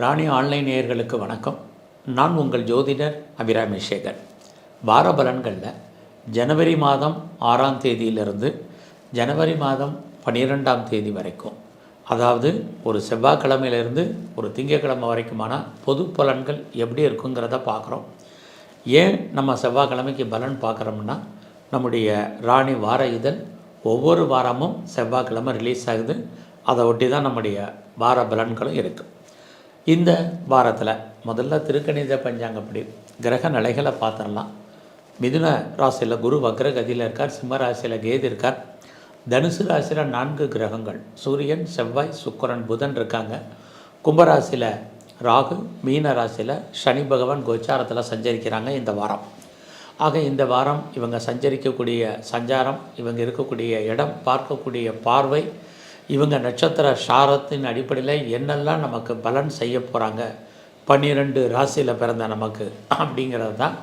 ராணி online நேயர்களுக்கு வணக்கம். நான் உங்கள் ஜோதிடர் அபிராமி சேகர். வார பலன்களில் ஜனவரி மாதம் 6ஆம் தேதியிலிருந்து ஜனவரி மாதம் 12ஆம் தேதி வரைக்கும், அதாவது ஒரு செவ்வாய்க்கிழமையிலிருந்து ஒரு திங்கட்கிழமை வரைக்குமான பொது பலன்கள் எப்படி இருக்குங்கிறத பார்க்குறோம். ஏன் நம்ம செவ்வாய்க்கிழமைக்கு பலன் பார்க்குறோம்னா, நம்முடைய ராணி வார இதழ் ஒவ்வொரு வாரமும் செவ்வாய்க்கிழமை ரிலீஸ் ஆகுது. அதை ஒட்டி தான் நம்முடைய வார பலன்களும் இருக்குது. இந்த வாரத்தில் முதல்ல திருக்கணித பஞ்சாங்கப்படி கிரக நிலைகளை பார்த்துடலாம். மிதுன ராசியில் குரு வக்ரகதியில் இருக்கார். சிம்ம ராசியில் கேது இருக்கார். தனுசு ராசியில் 4 கிரகங்கள் சூரியன், செவ்வாய், சுக்கிரன், புதன் இருக்காங்க. கும்பராசியில் ராகு, மீன ராசியில் சனி பகவான் கோச்சாரத்தில் சஞ்சரிக்கிறாங்க இந்த வாரம். ஆக இந்த வாரம் இவங்க சஞ்சரிக்கக்கூடிய சஞ்சாரம், இவங்க இருக்கக்கூடிய இடம், பார்க்கக்கூடிய பார்வை, இவங்க நட்சத்திர சாரத்தின் அடிப்படையில் என்னெல்லாம் நமக்கு பலன் செய்ய போகிறாங்க 12 ராசியில் பிறந்த நமக்கு அப்படிங்கிறது தான்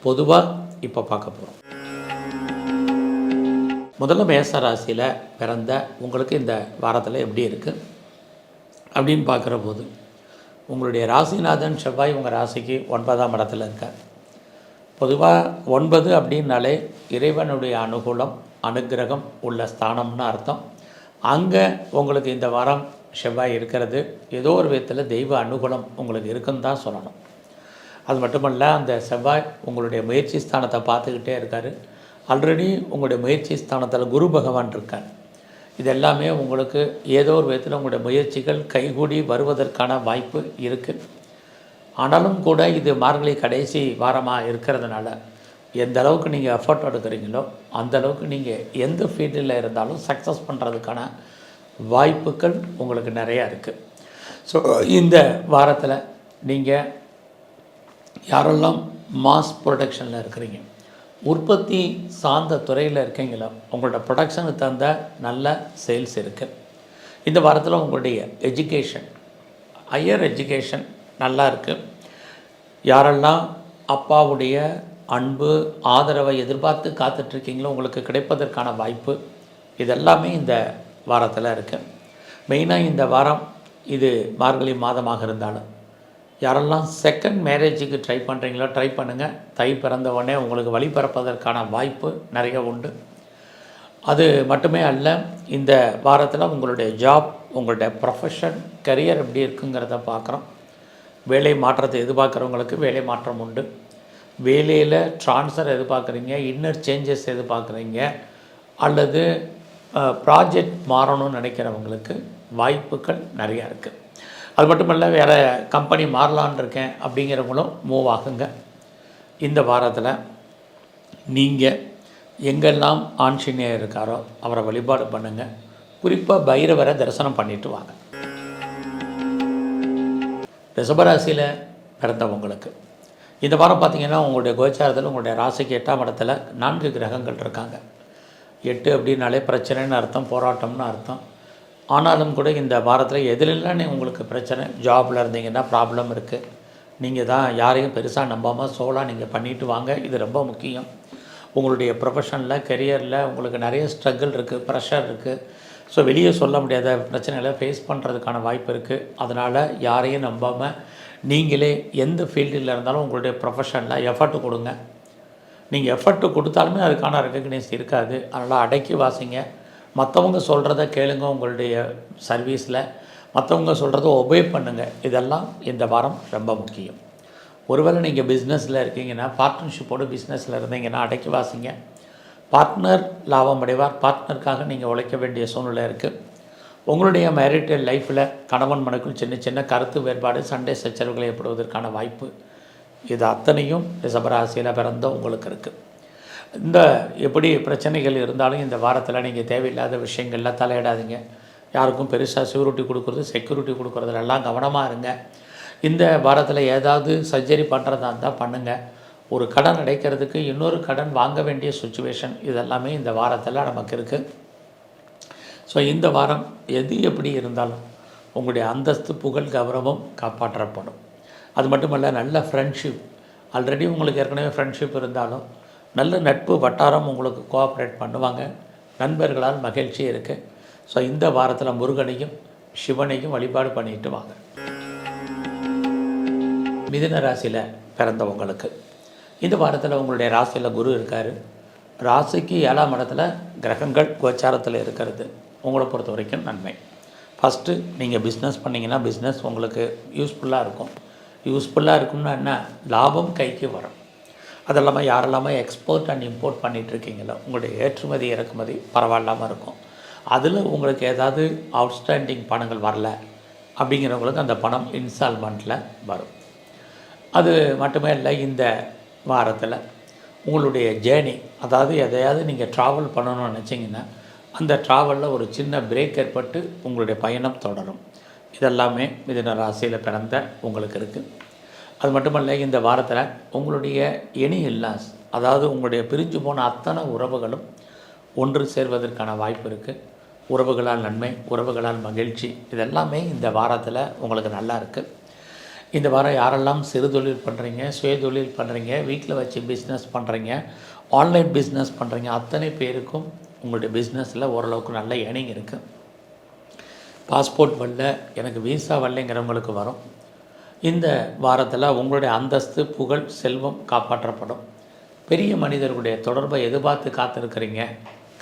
பொதுவாக இப்போ பார்க்க போகிறோம். முதல்ல மேச ராசியில் பிறந்த உங்களுக்கு இந்த வாரத்தில் எப்படி இருக்குது அப்படின்னு பார்க்குற போது, உங்களுடைய ராசிநாதன் செவ்வாய் உங்கள் ராசிக்கு 9ஆம் இடத்துல இருக்கார். பொதுவாக 9 அப்படின்னாலே இறைவனுடைய அனுகூலம், அனுக்கிரகம் உள்ள ஸ்தானம்னு அர்த்தம். அங்கே உங்களுக்கு இந்த வாரம் செவ்வாய் இருக்கிறது ஏதோ ஒரு விதத்தில் தெய்வ அனுகூலம் உங்களுக்கு இருக்குன்னு தான் சொல்லணும். அது மட்டுமல்ல, அந்த செவ்வாய் உங்களுடைய முயற்சி ஸ்தானத்தை பார்த்துக்கிட்டே இருக்கார். ஆல்ரெடி உங்களுடைய முயற்சி ஸ்தானத்தில் குரு பகவான் இருக்கார். இது எல்லாமே உங்களுக்கு ஏதோ ஒரு விதத்தில் உங்களுடைய முயற்சிகள் கைகூடி வருவதற்கான வாய்ப்பு இருக்குது. ஆனாலும் கூட இது மார்கழி கடைசி வாரமாக இருக்கிறதுனால எந்த அளவுக்கு நீங்கள் எஃபர்ட் எடுக்கிறீங்களோ அந்த அளவுக்கு நீங்கள் எந்த ஃபீல்டில் இருந்தாலும் சக்ஸஸ் பண்ணுறதுக்கான வாய்ப்புகள் உங்களுக்கு நிறையா இருக்குது. ஸோ இந்த வாரத்தில் நீங்கள் யாரெல்லாம் மாஸ் ப்ரொடக்ஷனில் இருக்கிறீங்க, உற்பத்தி சார்ந்த துறையில் இருக்கீங்களோ, உங்களோட ப்ரொடக்ஷனுக்கு தகுந்த நல்ல சேல்ஸ் இருக்குது. இந்த வாரத்தில் உங்களுடைய எஜுகேஷன், ஹையர் எஜுகேஷன் நல்லா இருக்குது. யாரெல்லாம் அப்பாவுடைய அன்பு, ஆதரவை எதிர்பார்த்து காத்துட்ருக்கீங்களோ உங்களுக்கு கிடைப்பதற்கான வாய்ப்பு இதெல்லாமே இந்த வாரத்தில் இருக்குது. மெயினாக இந்த வாரம் இது மார்கழி மாதமாக இருந்தாலும் யாரெல்லாம் செகண்ட் மேரேஜுக்கு ட்ரை பண்ணுறீங்களோ ட்ரை பண்ணுங்கள். தை பிறந்த உடனே உங்களுக்கு வழி பிறப்பதற்கான வாய்ப்பு நிறைய உண்டு. அது மட்டுமே அல்ல, இந்த வாரத்தில் உங்களுடைய ஜாப், உங்களுடைய ப்ரொஃபஷன், கரியர் எப்படி இருக்குங்கிறத பார்க்குறோம். வேலை மாற்றத்தை எதிர்பார்க்குறவங்களுக்கு வேலை மாற்றம் உண்டு. வேலையில் ட்ரான்ஸ்ஃபர் எதிர்பார்க்குறீங்க, இன்னர் சேஞ்சஸ் எதிர்பார்க்குறீங்க, அல்லது ப்ராஜெக்ட் மாறணும்னு நினைக்கிறவங்களுக்கு வாய்ப்புகள் நிறையா இருக்குது. அது மட்டும் இல்லை, வேறு கம்பெனி மாறலான் இருக்கேன் அப்படிங்கிறவங்களும் மூவ் ஆகுங்க. இந்த வாரத்தில் நீங்கள் எங்கெல்லாம் ஆஞ்சநேயர் இருக்காரோ அவரை வழிபாடு பண்ணுங்கள். குறிப்பாக பைரவரை தரிசனம் பண்ணிட்டு வாங்க. ரிஷபராசியில் பிறந்தவங்களுக்கு இந்த வாரம் பார்த்திங்கன்னா உங்களுடைய கோச்சாரத்தில் உங்களுடைய ராசிக்கு 8ஆம் இடத்துல 4 கிரகங்கள் இருக்காங்க. 8 அப்படின்னாலே பிரச்சனைன்னு அர்த்தம், போராட்டம்னு அர்த்தம். ஆனாலும் கூட இந்த வாரத்தில் எதிலெல்லாம் உங்களுக்கு பிரச்சனை, ஜாபில் இருந்தீங்கன்னா ப்ராப்ளம் இருக்குது. நீங்கள் தான் யாரையும் பெருசாக நம்பாமல் சோலாக நீங்கள் பண்ணிட்டு வாங்க. இது ரொம்ப முக்கியம். உங்களுடைய ப்ரொஃபஷனில், கெரியரில் உங்களுக்கு நிறைய ஸ்ட்ரகிள் இருக்குது, ப்ரெஷர் இருக்குது. ஸோ வெளியே சொல்ல முடியாத பிரச்சனைகளை ஃபேஸ் பண்ணுறதுக்கான வாய்ப்பு இருக்குது. அதனால் யாரையும் நம்பாமல் நீங்களே எந்த ஃபீல்டில் இருந்தாலும் உங்களுடைய ப்ரொஃபஷனில் எஃபர்ட்டு கொடுங்க. நீங்கள் எஃபர்ட்டு கொடுத்தாலுமே அதுக்கான ரெக்கக்னைஸ் இருக்காது. அதனால் அடக்கி வாசிங்க. மற்றவங்க சொல்கிறத கேளுங்க. உங்களுடைய சர்வீஸில் மற்றவங்க சொல்கிறத ஒபே பண்ணுங்கள். இதெல்லாம் இந்த வாரம் ரொம்ப முக்கியம். ஒருவேளை நீங்கள் பிஸ்னஸில் இருக்கீங்கன்னா, பார்ட்னர்ஷிப்போடு பிஸ்னஸில் இருந்தீங்கன்னா அடக்கி வாசிங்க. பார்ட்னர் லாபம் அடைவார். பார்ட்னருக்காக நீங்கள் உழைக்க வேண்டிய சூழ்நிலை இருக்குது. உங்களுடைய மேரிட்டல் லைஃப்பில் கணவன் மனைக்குள் சின்ன சின்ன கருத்து வேறுபாடு, சண்டை சச்சரவுகள் ஏற்படுவதற்கான வாய்ப்பு இது அத்தனையும் ரிஷபராசியில் பிறந்த உங்களுக்கு இருக்குது. இந்த எப்படி பிரச்சனைகள் இருந்தாலும் இந்த வாரத்தில் நீங்கள் தேவையில்லாத விஷயங்களில் தலையிடாதீங்க. யாருக்கும் பெருசாக செக்யூரிட்டி கொடுக்குறது, செக்யூரிட்டி கொடுக்குறதுலாம் கவனமாக இருங்க. இந்த வாரத்தில் ஏதாவது சர்ஜரி பண்ணுறதா இருந்தால் பண்ணுங்கள். ஒரு கடன் அடைக்கிறதுக்கு இன்னொரு கடன் வாங்க வேண்டிய சுச்சுவேஷன் இதெல்லாமே இந்த வாரத்தில் நமக்கு இருக்குது. ஸோ இந்த வாரம் எது எப்படி இருந்தாலும் உங்களுடைய அந்தஸ்து, புகழ், கௌரவம் காப்பாற்றப்படும். அது மட்டுமல்ல, நல்ல ஃப்ரெண்ட்ஷிப், ஆல்ரெடி உங்களுக்கு ஏற்கனவே ஃப்ரெண்ட்ஷிப் இருந்தாலும் நல்ல நட்பு வட்டாரம் உங்களுக்கு கோஆப்ரேட் பண்ணுவாங்க. நண்பர்களால் மகிழ்ச்சி இருக்குது. ஸோ இந்த வாரத்தில் முருகனையும் சிவனையும் வழிபாடு பண்ணிட்டு வாங்க. மிதுன ராசியில் பிறந்தவங்களுக்கு இந்த வாரத்தில் உங்களுடைய ராசியில் குரு இருக்கார். ராசிக்கு 7ஆம் இடத்துல கிரகங்கள் கோச்சாரத்தில் இருக்கிறது உங்களை பொறுத்த வரைக்கும் நன்மை. ஃபஸ்ட்டு நீங்கள் பிஸ்னஸ் பண்ணிங்கன்னா பிஸ்னஸ் உங்களுக்கு யூஸ்ஃபுல்லாக இருக்கும். யூஸ்ஃபுல்லாக இருக்கும்னா என்ன, லாபம் கைக்கு வரும். அது இல்லாமல் யாரெல்லாமல் எக்ஸ்போர்ட் அண்ட் இம்போர்ட் பண்ணிகிட்ருக்கீங்களோ உங்களுடைய ஏற்றுமதி இறக்குமதி பரவாயில்லாமல் இருக்கும். அதில் உங்களுக்கு ஏதாவது அவுட்ஸ்டாண்டிங் பணங்கள் வரல அப்படிங்கிறவங்களுக்கு அந்த பணம் இன்ஸ்டால்மெண்ட்டில் வரும். அது மட்டுமே இல்லை, இந்த வாரத்தில் உங்களுடைய ஜேர்னி, அதாவது எதையாவது நீங்கள் ட்ராவல் பண்ணணும்னு நினச்சிங்கன்னா அந்த ட்ராவலில் ஒரு சின்ன பிரேக் ஏற்பட்டு உங்களுடைய பயணம் தொடரும். இதெல்லாமே மிதுன ராசியில் பிறந்த உங்களுக்கு இருக்குது. அது மட்டுமல்ல, இந்த வாரத்தில் உங்களுடைய எனி இல்லாஸ், அதாவது உங்களுடைய பிரிஞ்சு போன அத்தனை உறவுகளும் ஒன்று சேர்வதற்கான வாய்ப்பு இருக்குது. உறவுகளால் நன்மை, உறவுகளால் மகிழ்ச்சி, இதெல்லாமே இந்த வாரத்தில் உங்களுக்கு நல்லா இருக்குது. இந்த வாரம் யாரெல்லாம் சிறு தொழில் பண்ணுறீங்க, சுய தொழில் பண்ணுறீங்க, வீட்டில் வச்சு பிஸ்னஸ் பண்ணுறீங்க, ஆன்லைன் பிஸ்னஸ் பண்ணுறீங்க, அத்தனை பேருக்கும் உங்களுடைய பிஸ்னஸில் ஓரளவுக்கு நல்ல ஏர்னிங் இருக்குது. பாஸ்போர்ட் வரல, எனக்கு வீசா வரலைங்கிறவங்களுக்கு வரும். இந்த வாரத்தில் உங்களுடைய அந்தஸ்து, புகழ், செல்வம் காப்பாற்றப்படும். பெரிய மனிதர்களுடைய தொடர்பை எதிர்பார்த்து காத்திருக்கிறீங்க,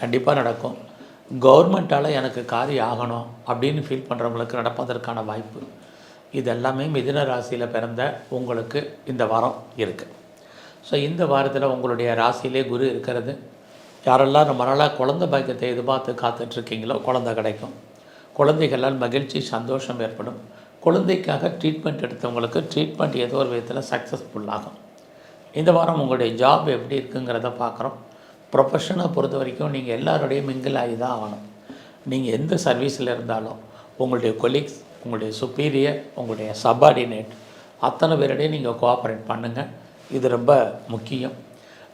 கண்டிப்பாக நடக்கும். கவர்மெண்ட்டால் எனக்கு காரியம் ஆகணும் அப்படின்னு ஃபீல் பண்ணுறவங்களுக்கு நடப்பதற்கான வாய்ப்பு. இதெல்லாமே மிதுன ராசியில் பிறந்த உங்களுக்கு இந்த வாரம் இருக்குது. ஸோ இந்த வாரத்தில் உங்களுடைய ராசியிலே குரு இருக்கிறது. யாரெல்லாம் ரொம்ப நாளாக குழந்தை பாக்கியத்தை எதிர்பார்த்து காத்துட்ருக்கீங்களோ குழந்தை கிடைக்கும். குழந்தைகளால் மகிழ்ச்சி, சந்தோஷம் ஏற்படும். குழந்தைக்காக ட்ரீட்மெண்ட் எடுத்தவங்களுக்கு ட்ரீட்மெண்ட் ஏதோ ஒரு விதத்தில் சக்ஸஸ்ஃபுல்லாகும். இந்த வாரம் உங்களுடைய ஜாப் எப்படி இருக்குங்கிறத பார்க்குறோம். ப்ரொஃபஷனை பொறுத்த வரைக்கும் நீங்கள் எல்லாரோடையும் மிங்கிள் ஆகி தான் ஆகணும். நீங்கள் எந்த சர்வீஸில் இருந்தாலும் உங்களுடைய கொலீக்ஸ், உங்களுடைய சுப்பீரியர், உங்களுடைய சப்பார்டினேட் அத்தனை பேரோடையும் நீங்கள் கோஆப்ரேட் பண்ணுங்கள். இது ரொம்ப முக்கியம்.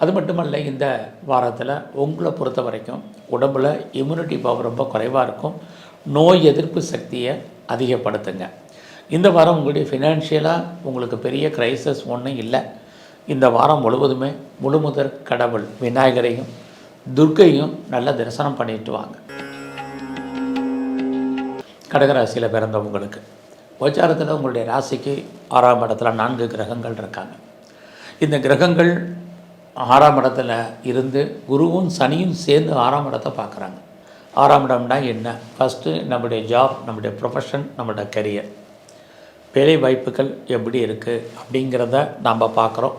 அது மட்டுமல்ல, இந்த வாரத்தில் உங்களை பொறுத்த வரைக்கும் உடம்பில் இம்யூனிட்டி பவர் ரொம்ப குறைவாக இருக்கும். நோய் எதிர்ப்பு சக்தியை அதிகப்படுத்துங்க. இந்த வாரம் உங்களுடைய ஃபினான்ஷியலாக உங்களுக்கு பெரிய க்ரைசஸ் ஒன்றும் இல்லை. இந்த வாரம் முழுவதுமே முழுமுதற் கடவுள் விநாயகரையும் துர்க்கையும் நல்லா தரிசனம் பண்ணிட்டு வாங்க. கடகராசியில் பிறந்தவங்களுக்கு கோச்சாரத்தில் உங்களுடைய ராசிக்கு 6ஆம் இடத்துல 4 கிரகங்கள் இருக்காங்க. இந்த கிரகங்கள் 6ஆம் இடத்துல இருந்து குருவும் சனியும் சேர்ந்து 6ஆம் இடத்தை பார்க்குறாங்க. 6ஆம் இடம்னா என்ன? ஃபஸ்ட்டு நம்முடைய ஜாப், நம்முடைய ப்ரொஃபஷன், நம்மளோட கரியர், வேலை வாய்ப்புகள் எப்படி இருக்குது அப்படிங்கிறத நாம் பார்க்குறோம்.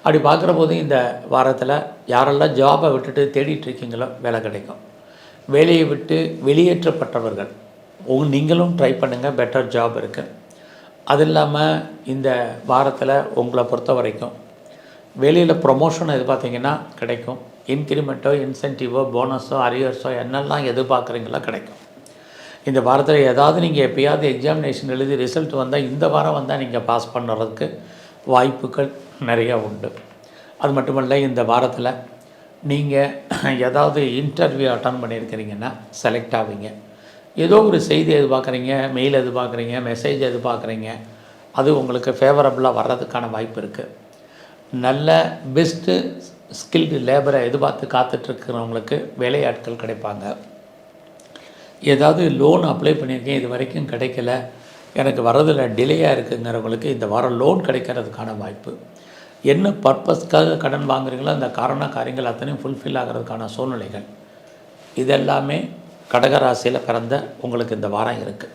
அப்படி பார்க்குற போது இந்த வாரத்தில் யாரெல்லாம் ஜாபை விட்டுட்டு தேடிட்டுருக்கீங்களோ வேலை கிடைக்கும். வேலையை விட்டு வெளியேற்றப்பட்டவர்கள் நீங்களும் ட்ரை பண்ணுங்கள், பெட்டர் ஜாப் இருக்குது. அது இல்லாமல் இந்த வாரத்தில் உங்களை பொறுத்த வரைக்கும் வெளியில் ப்ரொமோஷன் எதிர்பார்த்தீங்கன்னா கிடைக்கும். இன்க்ரிமெண்ட்டோ, இன்சென்டிவோ, போனஸோ, அரியர்ஸோ என்னெல்லாம் எதிர்பார்க்குறீங்களோ கிடைக்கும். இந்த வாரத்தில் ஏதாவது நீங்கள் எப்போயாவது எக்ஸாமினேஷன் எழுதி ரிசல்ட் வந்தால் இந்த வாரம் வந்தால் நீங்கள் பாஸ் பண்ணுறதுக்கு வாய்ப்புகள் நிறையா உண்டு. அது மட்டுமல்ல, இந்த வாரத்தில் நீங்கள் ஏதாவது இன்டர்வியூ அட்டன் பண்ணியிருக்கிறீங்கன்னா செலக்ட் ஆவீங்க. ஏதோ ஒரு செய்தி எதிர்பார்க்குறீங்க, மெயில் எதிர்பார்க்குறீங்க, மெசேஜ் எதிர்பார்க்குறீங்க, அது உங்களுக்கு ஃபேவரபுளாக வர்றதுக்கான வாய்ப்பு இருக்குது. நல்ல பெஸ்ட்டு ஸ்கில்டு லேபரை எதிர்பார்த்து காத்துட்ருக்கிறவங்களுக்கு வேலையாட்கள் கிடைப்பாங்க. ஏதாவது லோன் அப்ளை பண்ணியிருக்கேன், இது வரைக்கும் கிடைக்கல, எனக்கு வர்றதில் டிலேயாக இருக்குங்கிறவங்களுக்கு இந்த வாரம் லோன் கிடைக்கிறதுக்கான வாய்ப்பு. என்ன பர்பஸ்க்காக கடன் வாங்குறீங்களோ அந்த காரியங்கள் அத்தனையும் ஃபுல்ஃபில் ஆகிறதுக்கான சூழ்நிலைகள் இதெல்லாமே கடகராசியில் பிறந்த உங்களுக்கு இந்த வாரம் இருக்குது.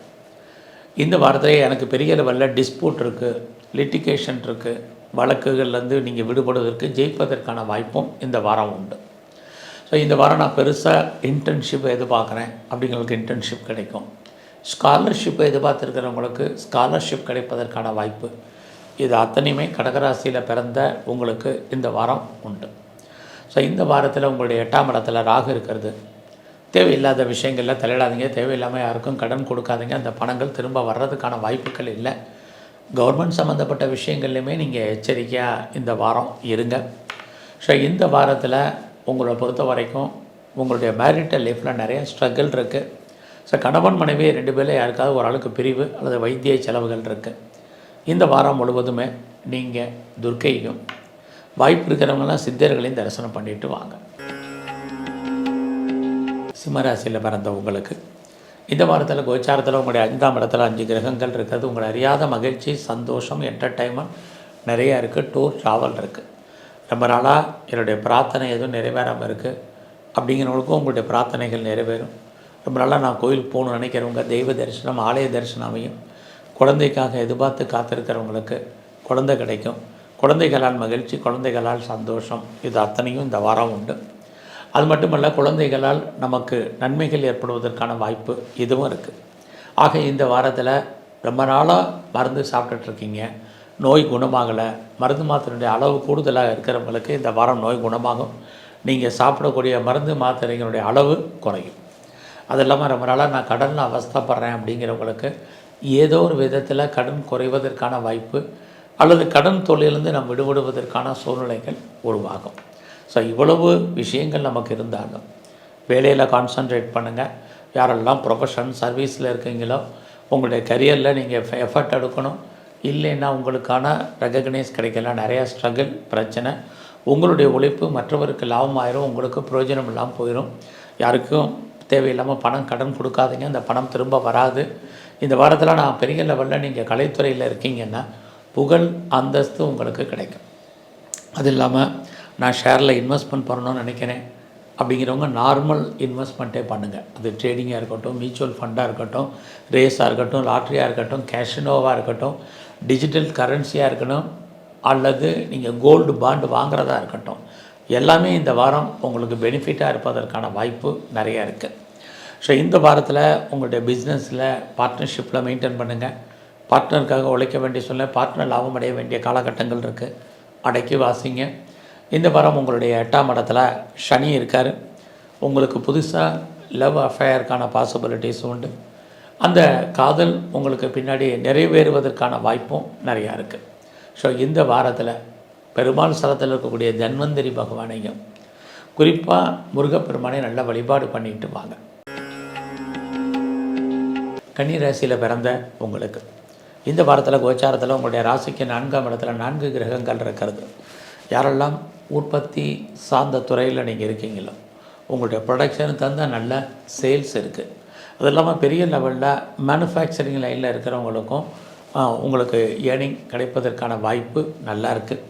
இந்த வாரத்திலே எனக்கு பெரிய லெவலில் டிஸ்பியூட் இருக்குது, லிட்டிகேஷன் இருக்குது, வழக்குகள்லேருந்து நீங்கள் விடுபடுவதற்கு ஜெயிப்பதற்கான வாய்ப்பும் இந்த வாரம் உண்டு. ஸோ இந்த வாரம் நான் பெருசாக இன்டர்ன்ஷிப் எதிர்பார்க்குறேன் அப்படிங்களுக்கு இன்டர்ன்ஷிப் கிடைக்கும். ஸ்காலர்ஷிப்பை எதிர்பார்த்துருக்கிறவங்களுக்கு ஸ்காலர்ஷிப் கிடைப்பதற்கான வாய்ப்பு, இது அத்தனையுமே கடகராசியில் பிறந்த உங்களுக்கு இந்த வாரம் உண்டு. ஸோ இந்த வாரத்தில் உங்களுடைய 8ஆம் இடத்துல ராகு இருக்கிறது. தேவையில்லாத விஷயங்களில் தலையிடாதீங்க, தேவையில்லாமல் யாருக்கும் கடன் கொடுக்காதீங்க. அந்த பணங்கள் திரும்ப வர்றதுக்கான வாய்ப்புகள் இல்லை. கவர்மெண்ட் சம்மந்தப்பட்ட விஷயங்கள்லையுமே நீங்கள் எச்சரிக்கையாக இந்த வாரம் இருங்க. ஸோ இந்த வாரத்தில் உங்களை பொறுத்த வரைக்கும் உங்களுடைய மேரிட்டல் லைஃப்பில் நிறைய ஸ்ட்ரகிள் இருக்குது. ஸோ கணவன் மனைவி 2 பேரில் யாருக்காவது ஒரு ஆளுக்கு பிரிவு அல்லது வைத்திய செலவுகள் இருக்குது. இந்த வாரம் முழுவதுமே நீங்கள் துர்க்கையும் வாய்ப்பு இருக்கிறவங்களாம் சித்தர்களையும் தரிசனம் பண்ணிட்டு வாங்க. சிம்மராசியில் பிறந்த உங்களுக்கு இந்த வாரத்தில் கோச்சாரத்தில் உங்களுடைய 5ஆம் இடத்துல 5 கிரகங்கள் இருக்கிறது. உங்களை அறியாத மகிழ்ச்சி, சந்தோஷம், என்டர்டைன்மெண்ட் நிறையா இருக்குது. டூர் ட்ராவல் இருக்குது. ரொம்ப நாளாக என்னுடைய பிரார்த்தனை எதுவும் நிறைவேறாமல் இருக்குது அப்படிங்கிறவங்களுக்கும் உங்களுடைய பிரார்த்தனைகள் நிறைவேறும். ரொம்ப நாளாக நான் கோயிலுக்கு போகணும்னு நினைக்கிறவங்க தெய்வ தரிசனம், ஆலய தரிசனம் அமையும். குழந்தைக்காக எதிர்பார்த்து காத்திருக்கிறவங்களுக்கு குழந்தை கிடைக்கும். குழந்தைகளால் மகிழ்ச்சி, குழந்தைகளால் சந்தோஷம், இது அத்தனையும் இந்த வாரம் உண்டு. அது மட்டுமல்ல, குழந்தைகளால் நமக்கு நன்மைகள் ஏற்படுவதற்கான வாய்ப்பு இதுவும் இருக்குது. ஆக இந்த வாரத்தில் ரொம்ப நாளாக மருந்து சாப்பிட்டுட்ருக்கீங்க, நோய் குணமாகலை, மருந்து மாத்திரையுடைய அளவு கூடுதலாக இருக்கிறவங்களுக்கு இந்த வாரம் நோய் குணமாகும். நீங்கள் சாப்பிடக்கூடிய மருந்து மாத்திரைகளுடைய அளவு குறையும். அது இல்லாமல் ரொம்ப நாளாக நான் கடனில் அவஸ்தைப்படுறேன் அப்படிங்கிறவங்களுக்கு ஏதோ ஒரு விதத்தில் கடன் குறைவதற்கான வாய்ப்பு அல்லது கடன் தொழிலிருந்து நம்ம விடுபடுவதற்கான சூழ்நிலைகள் உருவாகும். ஸோ இவ்வளவு விஷயங்கள் நமக்கு இருந்தாலும் வேலையில் கான்சன்ட்ரேட் பண்ணுங்கள். யாரெல்லாம் ப்ரொஃபஷன் சர்வீஸில் இருக்கீங்களோ உங்களுடைய கரியரில் நீங்கள் எஃபர்ட் எடுக்கணும். இல்லைன்னா உங்களுக்கான ரெகக்னைஸ் கிடைக்கல, நிறையா ஸ்ட்ரகிள், பிரச்சனை, உங்களுடைய உழைப்பு மற்றவருக்கு லாபம் ஆயிரும், உங்களுக்கு பிரயோஜனம் இல்லாமல் போயிடும். யாருக்கும் தேவையில்லாமல் பணம் கடன் கொடுக்காதீங்க, அந்த பணம் திரும்ப வராது. இந்த வாரத்தில் நான் பெரிய லெவலில் நீங்கள் கலைத்துறையில் இருக்கீங்கன்னா புகழ், அந்தஸ்து உங்களுக்கு கிடைக்கும். அது இல்லாமல் நான் ஷேரில் இன்வெஸ்ட்மெண்ட் பண்ணணும்னு நினைக்கிறேன் அப்படிங்கிறவங்க நார்மல் இன்வெஸ்ட்மெண்ட்டே பண்ணுங்கள். அது ட்ரேடிங்காக இருக்கட்டும், மியூச்சுவல் ஃபண்டாக இருக்கட்டும், ரேஸாக இருக்கட்டும், லாட்ரியாக இருக்கட்டும், கேஷினோவாக இருக்கட்டும், டிஜிட்டல் கரன்சியாக இருக்கணும், அல்லது நீங்கள் கோல்டு பாண்டு வாங்குறதா இருக்கட்டும், எல்லாமே இந்த வாரம் உங்களுக்கு பெனிஃபிட்டாக இருப்பதற்கான வாய்ப்பு நிறையா இருக்குது. ஸோ இந்த வாரத்தில் உங்களுடைய பிஸ்னஸில் பார்ட்னர்ஷிப்பில் மெயின்டைன் பண்ணுங்கள். பார்ட்னருக்காக உழைக்க வேண்டிய சொல்ல பார்ட்னர் லாபம் அடைய வேண்டிய காலகட்டங்கள் இருக்குது. அடக்கி வாசிங்க. இந்த வாரம் உங்களுடைய 8ஆம் இடத்துல சனி இருக்கார். உங்களுக்கு புதுசாக லவ் அஃபேருக்கான பாசிபிலிட்டிஸ் உண்டு. அந்த காதல் உங்களுக்கு பின்னாடி நிறைவேறுவதற்கான வாய்ப்பும் நிறையா இருக்குது. ஸோ இந்த வாரத்தில் பெருமாள் ஸ்தலத்தில் இருக்கக்கூடிய தன்வந்திரி பகவானையும் குறிப்பாக முருகப்பெருமானை நல்ல வழிபாடு பண்ணிட்டு வாங்க. கன்னி ராசியில் பிறந்த உங்களுக்கு இந்த வாரத்தில் கோச்சாரத்தில் உங்களுடைய ராசிக்கு 4ஆம் இடத்துல 4 கிரகங்கள் இருக்கிறது. யாரெல்லாம் உற்பத்தி சார்ந்த துறையில் நீங்கள் இருக்கீங்களோ உங்களுடைய ப்ரொடக்ஷனுக்கு தந்த நல்ல சேல்ஸ் இருக்குது. அது இல்லாமல் பெரிய லெவலில் மேனுஃபேக்சரிங் லைனில் இருக்கிறவங்களுக்கும் உங்களுக்கு ஏர்னிங் கிடைப்பதற்கான வாய்ப்பு நல்லா இருக்குது.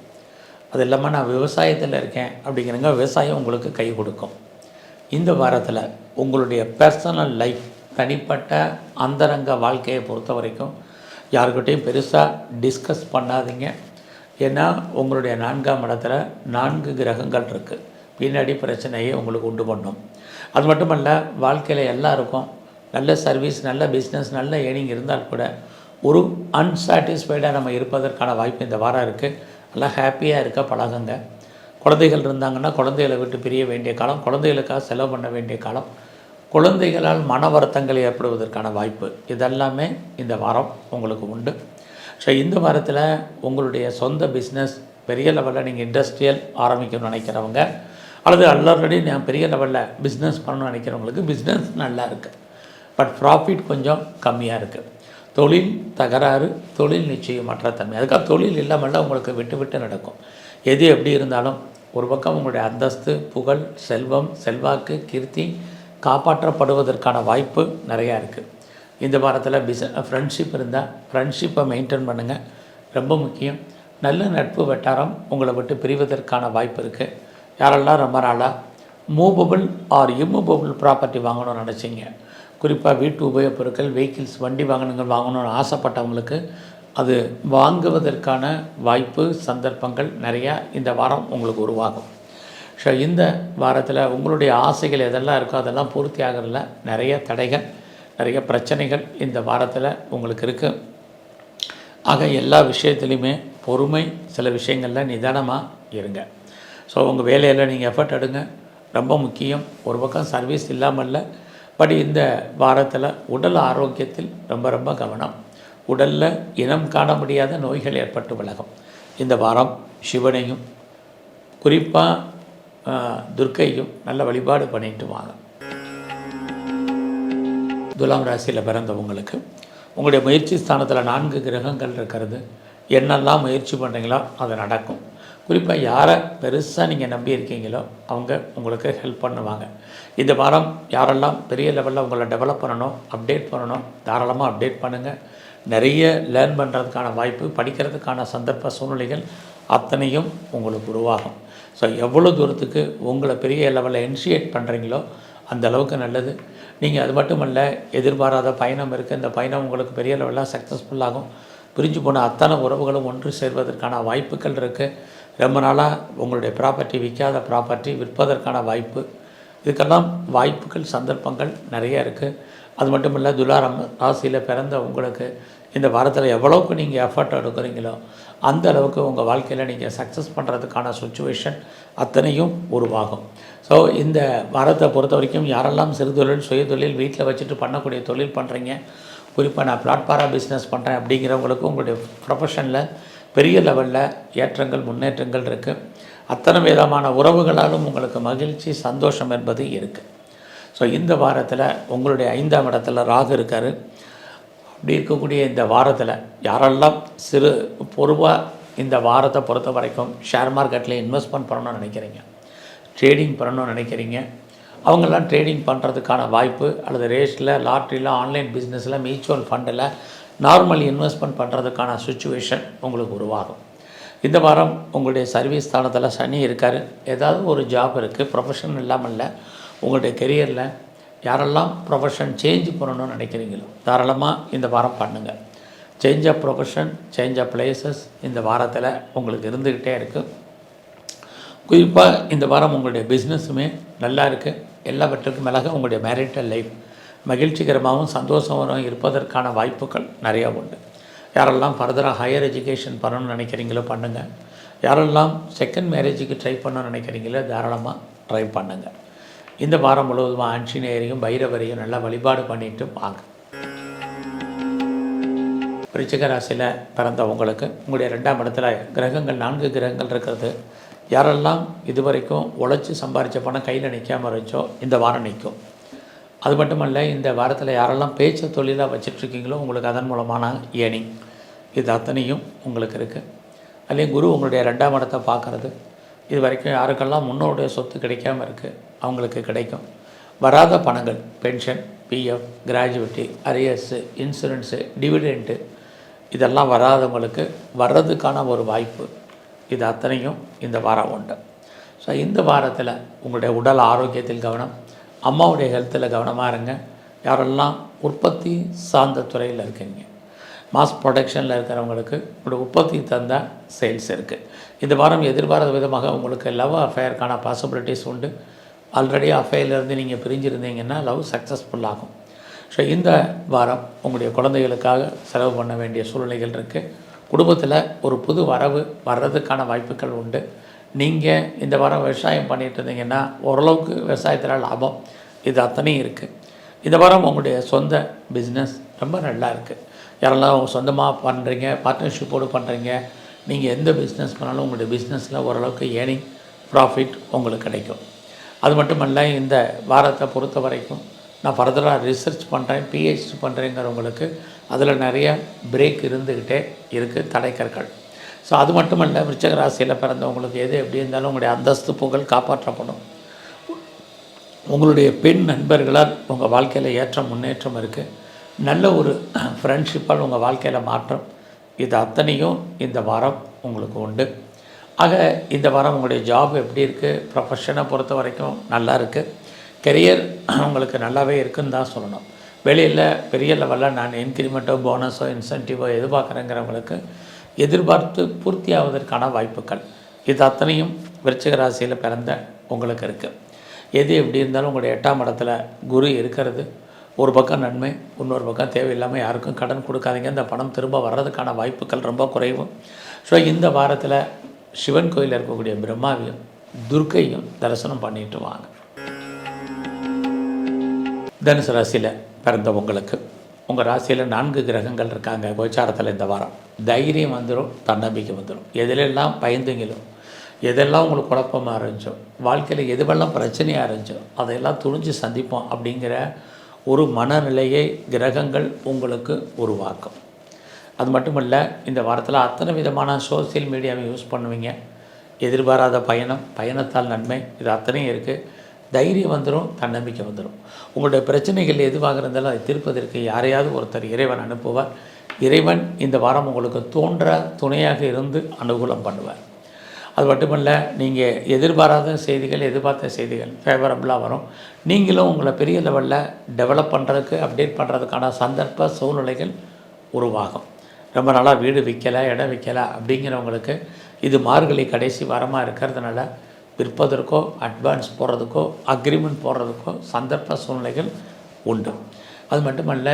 அது இல்லாமல் நான் விவசாயத்தில் இருக்கேன் அப்படிங்கிறங்க விவசாயம் உங்களுக்கு கை கொடுக்கும். இந்த வாரத்தில் உங்களுடைய பர்சனல் லைஃப், தனிப்பட்ட அந்தரங்க வாழ்க்கையை பொறுத்த வரைக்கும் யாருக்கிட்டையும் பெருசாக டிஸ்கஸ் பண்ணாதீங்க. ஏன்னா உங்களுடைய 4ஆம் இடத்துல 4 கிரகங்கள் இருக்குது. பின்னாடி பிரச்சனையை உங்களுக்கு உண்டு பண்ணும். அது மட்டுமல்ல, வாழ்க்கையில் எல்லாருக்கும் நல்ல சர்வீஸ், நல்ல பிஸ்னஸ், நல்ல ஏர்னிங் இருந்தால் கூட ஒரு அன்சாட்டிஸ்ஃபைடாக நம்ம இருப்பதற்கான வாய்ப்பு இந்த வாரம் இருக்குது. நல்லா ஹாப்பியாக இருக்க பழகுங்க. குழந்தைகள் இருந்தாங்கன்னா குழந்தைகளை விட்டு பிரிய வேண்டிய காலம், குழந்தைகளுக்காக செலவு பண்ண வேண்டிய காலம், குழந்தைகளால் மன வருத்தங்கள் ஏற்படுவதற்கான வாய்ப்பு, இதெல்லாமே இந்த வாரம் உங்களுக்கு உண்டு. ஸோ இந்த வாரத்தில் உங்களுடைய சொந்த பிஸ்னஸ் பெரிய லெவலில் நீங்கள் இண்டஸ்ட்ரியல் ஆரம்பிக்கணும்னு நினைக்கிறவங்க அல்லது ஆல்ரெடி நான் பெரிய லெவலில் பிஸ்னஸ் பண்ணணும்னு நினைக்கிறவங்களுக்கு பிஸ்னஸ் நல்லா இருக்குது. பட் ப்ராஃபிட் கொஞ்சம் கம்மியாக இருக்குது. தொழில் தகராறு, தொழில் நிச்சயமற்ற தன்மை, அதுக்காக தொழில் இல்லாமல் உங்களுக்கு விட்டு விட்டு நடக்கும். எது எப்படி இருந்தாலும் ஒரு பக்கம் உங்களுடைய அந்தஸ்து, புகழ், செல்வம், செல்வாக்கு, கீர்த்தி காப்பாற்றப்படுவதற்கான வாய்ப்பு நிறையா இருக்குது. இந்த வாரத்தில் ஃப்ரெண்ட்ஷிப் இருந்தால் ஃப்ரெண்ட்ஷிப்பை மெயின்டைன் பண்ணுங்கள், ரொம்ப முக்கியம். நல்ல நட்பு வட்டாரம் உங்களை விட்டு பிரிவதற்கான வாய்ப்பு இருக்குது. யாரெல்லாம் ரொம்ப நாளாக மூவபிள் ஆர் இம்மூவபிள் ப்ராப்பர்ட்டி வாங்கணும்னு நினச்சிங்க, குறிப்பாக வீட்டு உபயோகப் பொருட்கள், வெஹிக்கிள்ஸ், வண்டி வாங்கணும்னு ஆசைப்பட்டவங்களுக்கு அது வாங்குவதற்கான வாய்ப்பு, சந்தர்ப்பங்கள் நிறையா இந்த வாரம் உங்களுக்கு உருவாகும். ஸோ இந்த வாரத்தில் உங்களுடைய ஆசைகள் எதெல்லாம் இருக்கோ அதெல்லாம் பூர்த்தி ஆகிறதுல நிறைய தடைகள், நிறைய பிரச்சனைகள் இந்த வாரத்தில் உங்களுக்கு இருக்குது. ஆக எல்லா விஷயத்துலையுமே பொறுமை, சில விஷயங்களில் நிதானமாக இருங்க. ஸோ உங்கள் வேலையில் நீங்கள் எஃபர்ட் எடுங்க, ரொம்ப முக்கியம். ஒரு பக்கம் சர்வீஸ் இல்லாமல் இல்லை, பட் இந்த வாரத்தில் உடல் ஆரோக்கியத்தில் ரொம்ப ரொம்ப கவனம். உடலில் இனம் காண முடியாத நோய்கள் ஏற்பட்டு விலகும். இந்த வாரம் சிவனையும் குறிப்பாக துர்க்கையும் நல்ல வழிபாடு பண்ணிட்டு வாங்க. துலாம் ராசியில் பிறந்தவங்களுக்கு உங்களுடைய முயற்சி ஸ்தானத்தில் 4 கிரகங்கள் இருக்கிறது. என்னெல்லாம் முயற்சி பண்ணுறீங்களோ அது நடக்கும். குறிப்பாக யாரை பெருசாக நீங்கள் நம்பி இருக்கீங்களோ அவங்க உங்களுக்கு ஹெல்ப் பண்ணுவாங்க. இந்த வாரம் யாரெல்லாம் பெரிய லெவலில் உங்களை டெவலப் பண்ணணும், அப்டேட் பண்ணணும், தாராளமாக அப்டேட் பண்ணுங்கள். நிறைய லேர்ன் பண்ணுறதுக்கான வாய்ப்பு, படிக்கிறதுக்கான சந்தர்ப்ப சூழ்நிலைகள் அத்தனையும் உங்களுக்கு உருவாகும். ஸோ எவ்வளோ தூரத்துக்கு உங்களை பெரிய லெவலில் இனிஷியேட் பண்ணுறீங்களோ அந்த அளவுக்கு நல்லது. நீங்கள் அது மட்டும் இல்லை, எதிர்பாராத பயணம் இருக்குது. இந்த பயணம் உங்களுக்கு பெரிய லெவலில் சக்ஸஸ்ஃபுல்லாகும். பிரிஞ்சு போன அத்தனை உறவுகளும் ஒன்று சேர்வதற்கான வாய்ப்புகள் இருக்குது. ரொம்ப நாளாக உங்களுடைய ப்ராப்பர்ட்டி, விற்காத ப்ராப்பர்ட்டி விற்பதற்கான வாய்ப்பு, இதுக்கெல்லாம் வாய்ப்புகள், சந்தர்ப்பங்கள் நிறைய இருக்குது. அது மட்டும் இல்லை, துலா ராசியில் பிறந்த உங்களுக்கு இந்த வாரத்தில் எவ்வளோக்கு நீங்கள் எஃபர்ட் எடுக்கிறீங்களோ அந்த அளவுக்கு உங்கள் வாழ்க்கையில் நீங்கள் சக்ஸஸ் பண்ணுறதுக்கான சுச்சுவேஷன் அத்தனையும் உருவாகும். ஸோ இந்த வாரத்தை பொறுத்த வரைக்கும் யாரெல்லாம் சிறு தொழில், சுய தொழில், வீட்டில் வச்சுட்டு பண்ணக்கூடிய தொழில் பண்ணுறீங்க, குறிப்பாக நான் பிளாட்பாரா பிஸ்னஸ் பண்ணுறேன் அப்படிங்கிறவங்களுக்கு உங்களுடைய ப்ரொஃபஷனில் பெரிய லெவலில் ஏற்றங்கள், முன்னேற்றங்கள் இருக்குது. அத்தனை விதமான உறவுகளாலும் உங்களுக்கு மகிழ்ச்சி, சந்தோஷம் என்பது இருக்குது. ஸோ இந்த வாரத்தில் உங்களுடைய 5ஆம் இடத்துல ராகு இருக்கார். அப்படி இருக்கக்கூடிய இந்த வாரத்தில் யாரெல்லாம் சிறு பொறுப்பாக இந்த வாரத்தை பொறுத்த வரைக்கும் ஷேர் மார்க்கெட்டில் இன்வெஸ்ட்மெண்ட் பண்ணணும்னு நினைக்கிறீங்க, ட்ரேடிங் பண்ணணும்னு நினைக்கிறீங்க, அவங்கெல்லாம் ட்ரேடிங் பண்ணுறதுக்கான வாய்ப்பு, அல்லது ரேஸில், லாட்ரியில், ஆன்லைன் பிஸ்னஸில், மியூச்சுவல் ஃபண்டில் நார்மல் இன்வெஸ்ட்மெண்ட் பண்ணுறதுக்கான சுச்சுவேஷன் உங்களுக்கு உருவாகும். இந்த வாரம் உங்களுடைய சர்வீஸ் ஸ்தானத்தில் சனி இருக்கார். ஏதாவது ஒரு ஜாப் இருக்குது, ப்ரொஃபஷன் இல்லாமல் இல்லை. உங்களுடைய கெரியரில் யாரெல்லாம் ப்ரொஃபஷன் சேஞ்ச் பண்ணணும்னு நினைக்கிறீங்களோ தாராளமாக இந்த வாரம் பண்ணுங்கள். Change of profession, change of places இந்த வாரத்தில் உங்களுக்கு இருந்துக்கிட்டே இருக்குது. குறிப்பாக இந்த வாரம் உங்களுடைய பிஸ்னஸுமே நல்லா இருக்குது. எல்லாவற்றுக்கும் மேலாக உங்களுடைய மேரிட்டல் லைஃப் மகிழ்ச்சிகரமாகவும் சந்தோஷமாகவும் இருப்பதற்கான வாய்ப்புகள் நிறையா உண்டு. யாரெல்லாம் ஃபர்தராக ஹையர் எஜுகேஷன் பண்ணணும்னு நினைக்கிறீங்களோ பண்ணுங்கள். யாரெல்லாம் செகண்ட் மேரேஜுக்கு ட்ரை பண்ணணும்னு நினைக்கிறீங்களோ தாராளமாக ட்ரை பண்ணுங்கள். இந்த வாரம் முழுவதும் ஆஞ்சநேயரையும் பைரவரையும் நல்லா வழிபாடு பண்ணிட்டு வாங்க. விருச்சிக ராசியில் பிறந்த உங்களுக்கு உங்களுடைய 2ஆம் இடத்துல கிரகங்கள், 4 கிரகங்கள் இருக்கிறது. யாரெல்லாம் இதுவரைக்கும் உழைச்சி சம்பாதிச்ச பணம் கையில் நிற்காமல் இருந்துச்சோ இந்த வாரம் நிற்கும். அது மட்டுமல்ல, இந்த வாரத்தில் யாரெல்லாம் பேச்சு தொழிலாக வச்சிட்ருக்கீங்களோ உங்களுக்கு அதன் மூலமான ஏர்னிங் இது அத்தனையும் உங்களுக்கு இருக்குது. அதுலேயும் குரு உங்களுடைய 2ஆம் இடத்தை பார்க்குறது. இது வரைக்கும் யாருக்கெல்லாம் முன்னோருடைய சொத்து கிடைக்காமல் இருக்குது அவங்களுக்கு கிடைக்கும். வராத பணங்கள், pension, PF, gratuity, arrears, insurance, dividend இதெல்லாம் வராதவங்களுக்கு வர்றதுக்கான ஒரு வாய்ப்பு, இது அத்தனையும் இந்த வாரம் உண்டு. ஸோ இந்த வாரத்தில் உங்களுடைய உடல் ஆரோக்கியத்தில் கவனம், அம்மாவுடைய ஹெல்த்தில் கவனமாக இருங்க. யாரெல்லாம் உற்பத்தி சார்ந்த துறையில் இருக்கீங்க, மாஸ் ப்ரொடக்ஷனில் இருக்கிறவங்களுக்கு உங்களுடைய உற்பத்தி தந்த சேல்ஸ் இருக்குது. இந்த வாரம் எதிர்பாராத விதமாக உங்களுக்கு லவ் அஃபேருக்கான பாசிபிலிட்டிஸ் உண்டு. ஆல்ரெடி அஃபேர்லேருந்து நீங்கள் பிரிஞ்சிருந்தீங்கன்னா லவ் சக்ஸஸ்ஃபுல் ஆகும். ஸோ இந்த வாரம் உங்களுடைய குழந்தைகளுக்காக செலவு பண்ண வேண்டிய சூழ்நிலைகள் இருக்குது. குடும்பத்தில் ஒரு புது வரவு வர்றதுக்கான வாய்ப்புகள் உண்டு. நீங்கள் இந்த வாரம் விவசாயம் பண்ணிகிட்டு இருந்தீங்கன்னா ஓரளவுக்கு விவசாயத்தில் லாபம் இது அத்தனையும் இருக்குது. இந்த வாரம் உங்களுடைய சொந்த பிஸ்னஸ் ரொம்ப நல்லா இருக்குது. யாரெல்லாம் சொந்தமாக பண்ணுறீங்க, பார்ட்னர்ஷிப்போடு பண்ணுறீங்க, நீங்கள் எந்த பிஸ்னஸ் பண்ணாலும் உங்களுடைய பிஸ்னஸில் ஓரளவுக்கு ஏர்னிங், ப்ராஃபிட் உங்களுக்கு கிடைக்கும். அது மட்டுமல்ல, இந்த வாரத்தை பொறுத்த வரைக்கும் நான் ஃபர்தராக ரிசர்ச் பண்ணுறேன், பிஹெச்டி பண்ணுறேங்கிறவங்களுக்கு அதில் நிறைய பிரேக் இருந்துக்கிட்டே இருக்குது, தடைக்கற்கள். ஸோ அது மட்டுமல்ல, விருச்சிக ராசியில் பிறந்தவங்களுக்கு எது எப்படி இருந்தாலும் உங்களுடைய அந்தஸ்து, புகழ் காப்பாற்றப்படும். உங்களுடைய பெண் நண்பர்களால் உங்கள் வாழ்க்கையில் ஏற்றம், முன்னேற்றம் இருக்குது. நல்ல ஒரு ஃப்ரெண்ட்ஷிப்பால் உங்கள் வாழ்க்கையில் மாற்றம், இது அத்தனையும் இந்த வாரம் உங்களுக்கு உண்டு. ஆக இந்த வாரம் உங்களுடைய ஜாப் எப்படி இருக்குது, ப்ரொஃபஷனை பொறுத்த வரைக்கும் நல்லா இருக்குது. கெரியர் உங்களுக்கு நல்லாவே இருக்குன்னு தான் சொல்லணும். வெளியில் பெரிய லெவலில் நான் இன்க்ரிமெண்ட்டோ, போனஸோ, இன்சென்டிவோ எதிர்பார்க்குறேங்கிறவங்களுக்கு எதிர்பார்த்து பூர்த்தி ஆவதற்கான வாய்ப்புகள் இது அத்தனையும் விருச்சிக ராசியில் பிறந்த உங்களுக்கு இருக்குது. எது எப்படி இருந்தாலும் உங்களுடைய 8ஆம் இடத்துல குரு இருக்கிறது. ஒரு பக்கம் நன்மை, இன்னொரு பக்கம் தேவையில்லாமல் யாருக்கும் கடன் கொடுக்காதீங்க. இந்த பணம் திரும்ப வர்றதுக்கான வாய்ப்புகள் ரொம்ப குறைவு. ஸோ இந்த வாரத்தில் சிவன் கோயிலில் இருக்கக்கூடிய பிரம்மாவையும் துர்க்கையும் தரிசனம் பண்ணிட்டு வாங்க. தனுசு ராசியில் பிறந்த உங்களுக்கு உங்கள் ராசியில் 4 கிரகங்கள் இருக்காங்க கோச்சாரத்தில். இந்த வாரம் தைரியம் வந்துடும், தன்னம்பிக்கை வந்துடும். எதிலெல்லாம் பயந்துங்களோ, எதெல்லாம் உங்களுக்கு குழப்பமாக இருந்துச்சோ, வாழ்க்கையில் எதுவெல்லாம் பிரச்சனையாக இருந்துச்சோ அதையெல்லாம் துணிஞ்சு சந்திப்போம் அப்படிங்கிற ஒரு மனநிலையை கிரகங்கள் உங்களுக்கு உருவாக்கும். அது மட்டும் இல்லை, இந்த வாரத்தில் அத்தனை விதமான சோசியல் மீடியாவை யூஸ் பண்ணுவீங்க. எதிர்பாராத பயணத்தால் நன்மை, இது அத்தனையும் இருக்குது. தைரியம் வந்துடும், தன்னம்பிக்கை வந்துடும். உங்களுடைய பிரச்சனைகள் எதுவாக இருந்தாலும் அதை தீர்ப்பதற்கு யாரையாவது ஒருத்தர் இறைவன் அனுப்புவார். இறைவன் இந்த வாரம் உங்களுக்கு தோன்ற துணையாக இருந்து அனுகூலம் பண்ணுவார். அது மட்டுமல்ல, நீங்கள் எதிர்பாராத செய்திகள், எதிர்பார்த்த செய்திகள் ஃபேவரபுளாக வரும். நீங்களும் உங்களை பெரிய லெவலில் டெவலப் பண்ணுறதுக்கு, அப்டேட் பண்ணுறதுக்கான சந்தர்ப்ப சூழ்நிலைகள் உருவாகும். ரொம்ப நாளாக வீடு விற்கலை, இடம் விற்கலை அப்படிங்கிறவங்களுக்கு இது மார்கழி கடைசி வாரமாக இருக்கிறதுனால விற்பதற்கோ, அட்வான்ஸ் போடுறதுக்கோ, அக்ரிமெண்ட் போடுறதுக்கோ சந்தர்ப்ப சூழ்நிலைகள் உண்டு. அது மட்டுமல்ல,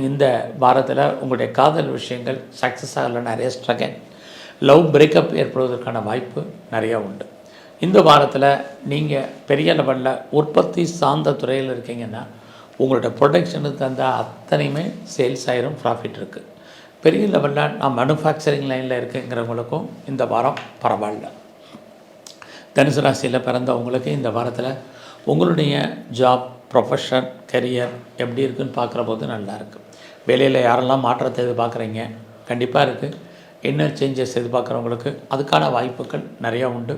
இந்த வாரத்தில் உங்களுடைய காதல் விஷயங்கள் சக்ஸஸ் ஆகலை, நிறைய ஸ்ட்ரகல், லவ் பிரேக்கப் ஏற்படுவதற்கான வாய்ப்பு நிறையா உண்டு. இந்த வாரத்தில் நீங்கள் பெரிய லெவலில் உற்பத்தி சார்ந்த துறையில் இருக்கீங்கன்னா உங்களோட ப்ரொடக்ஷனுக்கு தந்த அத்தனையுமே சேல்ஸ் ஆயிரும், ப்ராஃபிட் இருக்குது. பெரிய லெவலில் நான் மேனுஃபேக்சரிங் லைனில் இருக்குங்கிறவங்களுக்கும் இந்த வாரம் பரவாயில்ல. தனுசு ராசியில் பிறந்தவங்களுக்கு இந்த வாரத்தில் உங்களுடைய ஜாப், ப்ரொஃபஷன், கெரியர் எப்படி இருக்குதுன்னு பார்க்குற போது நல்லாயிருக்கு. வேலையில் யாரெல்லாம் மாற்றத்தை எதிர்பார்க்குறீங்க, கண்டிப்பாக இருக்குது. இன்னர் சேஞ்சஸ் எதிர்பார்க்குறவங்களுக்கு அதுக்கான வாய்ப்புகள் நிறையா உண்டு.